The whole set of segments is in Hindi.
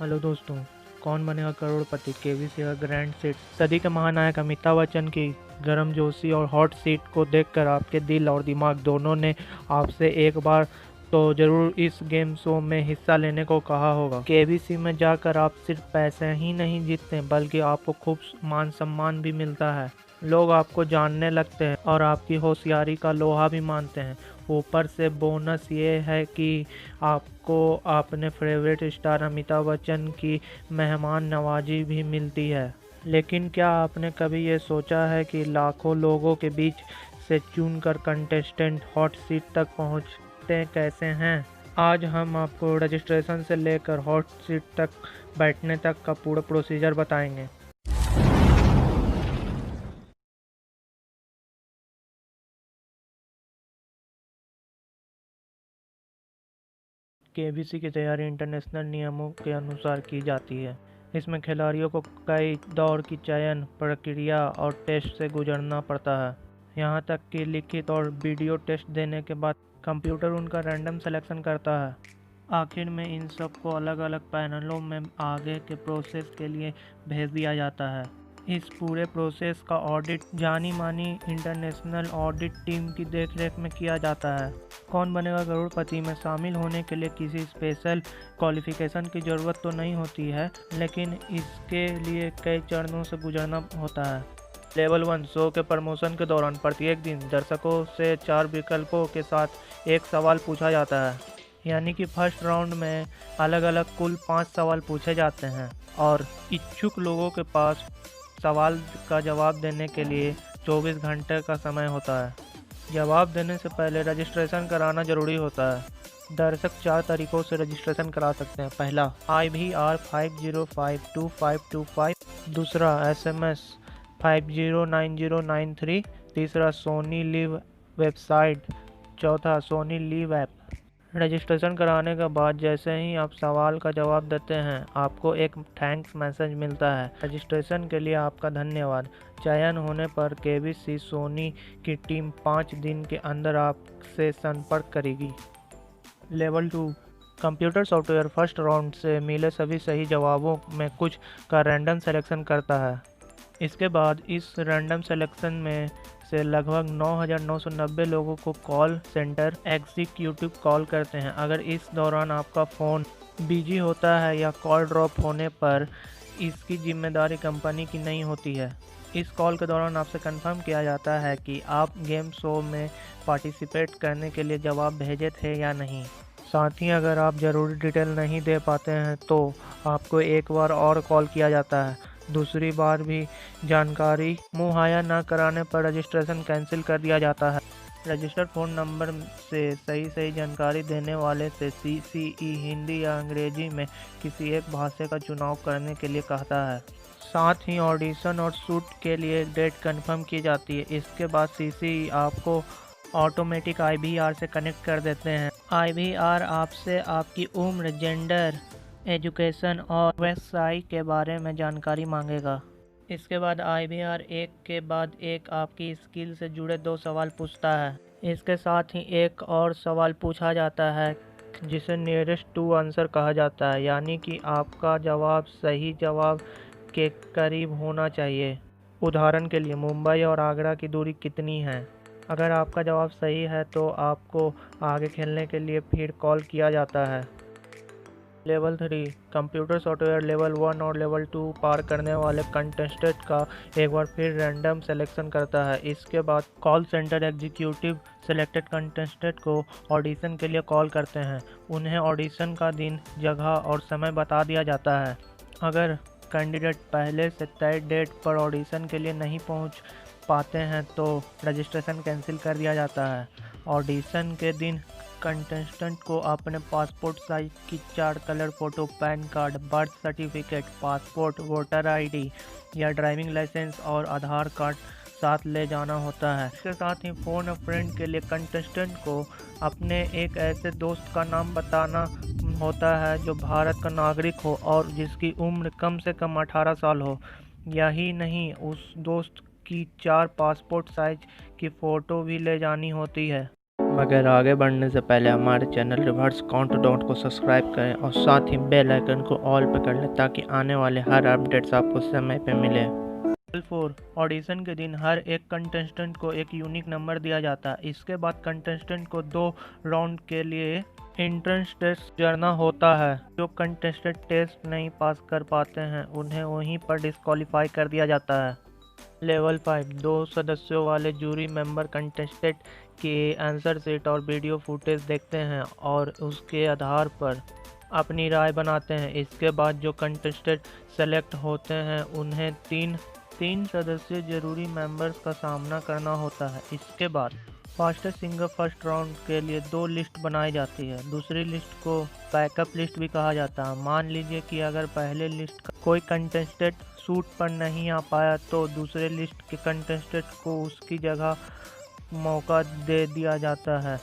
हेलो दोस्तों। कौन बनेगा करोड़पति केबीसी का ग्रैंड सीट सदी के महानायक अमिताभ बच्चन की गर्मजोशी और हॉट सीट को देखकर आपके दिल और दिमाग दोनों ने आपसे एक बार तो जरूर इस गेम शो में हिस्सा लेने को कहा होगा। केबीसी में जाकर आप सिर्फ पैसे ही नहीं जीतते बल्कि आपको खूब मान सम्मान भी मिलता है। लोग आपको जानने लगते हैं और आपकी होशियारी का लोहा भी मानते हैं। ऊपर से बोनस ये है कि आपको अपने फेवरेट स्टार अमिताभ बच्चन की मेहमान नवाजी भी मिलती है। लेकिन क्या आपने कभी ये सोचा है कि लाखों लोगों के बीच से चुनकर कंटेस्टेंट हॉट सीट तक पहुंचते कैसे हैं? आज हम आपको रजिस्ट्रेशन से लेकर हॉट सीट तक बैठने तक का पूरा प्रोसीजर बताएंगे। केबीसी की तैयारी इंटरनेशनल नियमों के अनुसार की जाती है। इसमें खिलाड़ियों को कई दौर की चयन प्रक्रिया और टेस्ट से गुजरना पड़ता है। यहाँ तक कि लिखित और वीडियो टेस्ट देने के बाद कंप्यूटर उनका रैंडम सिलेक्शन करता है। आखिर में इन सबको अलग अलग पैनलों में आगे के प्रोसेस के लिए भेज दिया जाता है। इस पूरे प्रोसेस का ऑडिट जानी मानी इंटरनेशनल ऑडिट टीम की देखरेख में किया जाता है। कौन बनेगा करोड़पति में शामिल होने के लिए किसी स्पेशल क्वालिफिकेशन की ज़रूरत तो नहीं होती है, लेकिन इसके लिए कई चरणों से गुजरना होता है। लेवल 1 शो के प्रमोशन के दौरान प्रत्येक दिन दर्शकों से 4 विकल्पों के साथ एक सवाल पूछा जाता है। यानी कि फर्स्ट राउंड में अलग अलग कुल 5 सवाल पूछे जाते हैं और इच्छुक लोगों के पास सवाल का जवाब देने के लिए 24 घंटे का समय होता है। जवाब देने से पहले रजिस्ट्रेशन कराना जरूरी होता है। दर्शक 4 तरीकों से रजिस्ट्रेशन करा सकते हैं। पहला IVR 5052525, दूसरा SMS 509093, तीसरा सोनी लिव वेबसाइट, चौथा सोनी लिव ऐप। रजिस्ट्रेशन कराने के बाद जैसे ही आप सवाल का जवाब देते हैं आपको एक थैंक्स मैसेज मिलता है। रजिस्ट्रेशन के लिए आपका धन्यवाद। चयन होने पर केबीसी सोनी की टीम 5 दिन के अंदर आपसे संपर्क करेगी। Level 2 computer software first round से मिले सभी सही जवाबों में कुछ का रैंडम सिलेक्शन करता है। इसके बाद इस रैंडम सिलेक्शन में से लगभग 9,990 लोगों को कॉल सेंटर एग्जीक्यूटिव कॉल करते हैं। अगर इस दौरान आपका फ़ोन बिजी होता है या कॉल ड्रॉप होने पर इसकी जिम्मेदारी कंपनी की नहीं होती है। इस कॉल के दौरान आपसे कंफर्म किया जाता है कि आप गेम शो में पार्टिसिपेट करने के लिए जवाब भेजे थे या नहीं। साथ ही अगर आप ज़रूरी डिटेल नहीं दे पाते हैं तो आपको एक बार और कॉल किया जाता है। दूसरी बार भी जानकारी मुहैया न कराने पर रजिस्ट्रेशन कैंसिल कर दिया जाता है। रजिस्टर्ड फ़ोन नंबर से सही जानकारी देने वाले से CCE हिंदी या अंग्रेजी में किसी एक भाषा का चुनाव करने के लिए कहता है। साथ ही ऑडिशन और शूट के लिए डेट कंफर्म की जाती है। इसके बाद CCE आपको ऑटोमेटिक IVR से कनेक्ट कर देते हैं। IVR आपसे आपकी उम्र, जेंडर, एजुकेशन और व्यवसाय के बारे में जानकारी मांगेगा। इसके बाद IVR एक के बाद एक आपकी स्किल से जुड़े 2 सवाल पूछता है। इसके साथ ही एक और सवाल पूछा जाता है जिसे नियरेस्ट टू आंसर कहा जाता है, यानी कि आपका जवाब सही जवाब के करीब होना चाहिए। उदाहरण के लिए मुंबई और आगरा की दूरी कितनी है? अगर आपका जवाब सही है तो आपको आगे खेलने के लिए फिर कॉल किया जाता है। लेवल 3 कंप्यूटर सॉफ्टवेयर लेवल 1 और लेवल 2 पार करने वाले कंटेस्टेंट का एक बार फिर रैंडम सिलेक्शन करता है। इसके बाद call centre executive selected contestant को ऑडिशन के लिए कॉल करते हैं। उन्हें ऑडिशन का दिन, जगह और समय बता दिया जाता है। अगर कैंडिडेट पहले से तय डेट पर ऑडिशन के लिए नहीं पहुंच पाते हैं तो रजिस्ट्रेशन कैंसिल कर दिया जाता है। ऑडिशन के दिन कंटेस्टेंट को अपने पासपोर्ट साइज की 4 colour photo, pan card, birth certificate, passport, voter ID या ड्राइविंग लाइसेंस और आधार कार्ड साथ ले जाना होता है। इसके साथ ही फ़ोन अ फ्रेंड के लिए कंटेस्टेंट को अपने एक ऐसे दोस्त का नाम बताना होता है जो भारत का नागरिक हो और जिसकी उम्र कम से कम 18 साल हो। यही नहीं, उस दोस्त की 4 पासपोर्ट साइज की फ़ोटो भी ले जानी होती है। मगर आगे बढ़ने से पहले हमारे चैनल रिवर्स काउंटडाउन को सब्सक्राइब करें और साथ ही बेल आइकन को ऑल पे कर लें ताकि आने वाले हर अपडेट्स आपको समय पे मिले। लेवल 4 ऑडिशन के दिन हर एक कंटेस्टेंट को एक यूनिक नंबर दिया जाता है। इसके बाद कंटेस्टेंट को 2 राउंड के लिए एंट्रेंस टेस्ट करना होता है। जो कंटेस्टेंट टेस्ट नहीं पास कर पाते हैं उन्हें वहीं पर डिस्क्वालीफाई कर दिया जाता है। लेवल 5 2 सदस्यों वाले जूरी मेंबर कंटेस्टेंट के आंसर शीट और वीडियो फुटेज देखते हैं और उसके आधार पर अपनी राय बनाते हैं। इसके बाद जो कंटेस्टेंट सेलेक्ट होते हैं उन्हें तीन सदस्यीय जरूरी मेंबर्स का सामना करना होता है। इसके बाद फास्टेस्ट सिंगर फर्स्ट राउंड के लिए 2 लिस्ट बनाई जाती है। दूसरी लिस्ट को बैकअप लिस्ट भी कहा जाता है। मान लीजिए कि अगर पहले लिस्ट का कोई कंटेस्टेंट शूट पर नहीं आ पाया तो दूसरे लिस्ट के कंटेस्टेंट को उसकी जगह मौका दे दिया जाता है।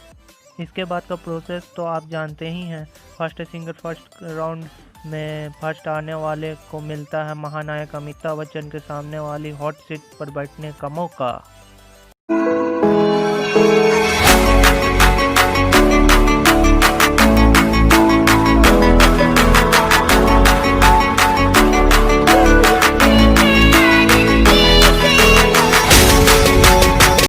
इसके बाद का प्रोसेस तो आप जानते ही हैं। फर्स्ट सिंगर फर्स्ट राउंड में फर्स्ट आने वाले को मिलता है महानायक अमिताभ बच्चन के सामने वाली हॉट सीट पर बैठने का मौका।